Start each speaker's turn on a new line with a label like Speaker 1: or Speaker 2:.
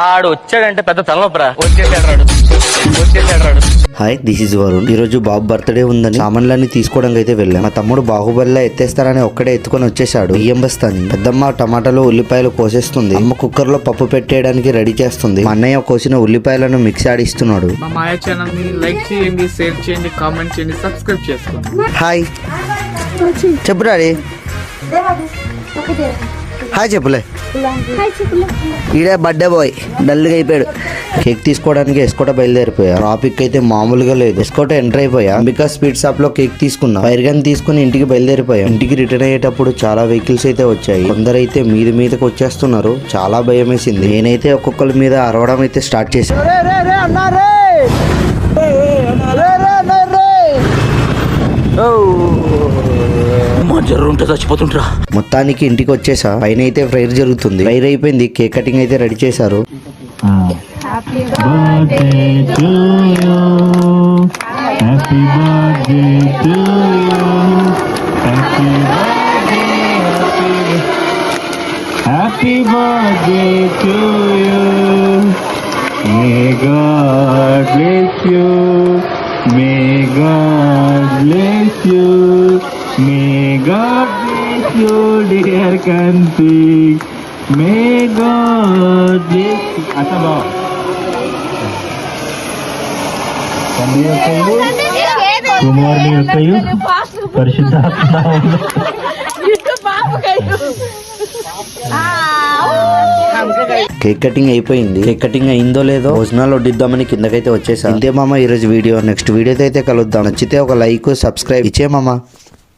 Speaker 1: ఆడు వచ్చాడంటే పెద్ద తలనొప్పరా. వచ్చేసాడు.
Speaker 2: Hi, this is Varun. ఈ రోజు బాబు బర్త్డే ఉందని సామాన్లన్నీ తీసుకోవడానికి అయితే వెళ్ళాం. మా తమ్ముడు బాహుబలిలా ఎత్తేస్తారని ఒక్కడే ఎత్తుకొని వచ్చేసాడు. బియ్యం బస్తాని. పెద్దమ్మ టమాటాలు ఉల్లిపాయలు కోసేస్తుంది. అమ్మ కుక్కర్ లో పప్పు పెట్టేయడానికి రెడీ చేస్తుంది. మా అన్నయ్య కోసిన ఉల్లిపాయలను మిక్స్ ఆడిస్తున్నాడు.
Speaker 3: మా మాయ ఛానల్ ని లైక్ చేయండి, షేర్ చేయండి, కామెంట్ చేయండి, సబ్స్క్రైబ్ చేసుకోండి.
Speaker 2: హాయ్ చెప్పు డాడీ. హాయ్ చెప్పులే. ఈడే బర్త్డే బాయ్ డల్గా అయిపోయాడు. కేక్ తీసుకోవడానికి ఎస్కోట బయలుదేరిపోయా. ట్రాఫిక్ అయితే మామూలుగా లేదు. ఎస్కోట ఎంటర్ అయిపోయా. అంబికా స్వీట్ షాప్ లో కేక్ తీసుకున్నా. ఫైర్ గన్ తీసుకుని ఇంటికి బయలుదేరిపోయా. ఇంటికి రిటర్న్ అయ్యేటప్పుడు చాలా వెహికల్స్ అయితే వచ్చాయి. కొందరైతే మీదకి వచ్చేస్తున్నారు. చాలా భయం వేసింది. నేనైతే ఒక్కొక్కరి మీద అరవడం అయితే స్టార్ట్ చేశాను.
Speaker 1: చచ్చిపోతుంటా.
Speaker 2: మొత్తానికి ఇంటికి వచ్చేసా. పైన అయితే ఫ్రైర్ జరుగుతుంది. ఫ్రైర్ అయిపోయింది. కేక్ కటింగ్ అయితే రెడీ చేశారు.
Speaker 4: Happy birthday to you. May God bless you. May God bless you. May God bless you, dear country. May God bless you. Asaba. కుమారుని యొక్కయు పరిశుద్ధాత్మ
Speaker 2: కేక్ కటింగ్ అయిపోయింది. కేక్ కటింగ్ అయిందో లేదో భోజనాలు వడ్డిద్దామని కిందకైతే వచ్చేసా. అంతే మామ ఈరోజు వీడియో. నెక్స్ట్ వీడియోతో అయితే కలుద్దాం. నచ్చితే ఒక లైక్, సబ్స్క్రైబ్ ఇచ్చే మామ.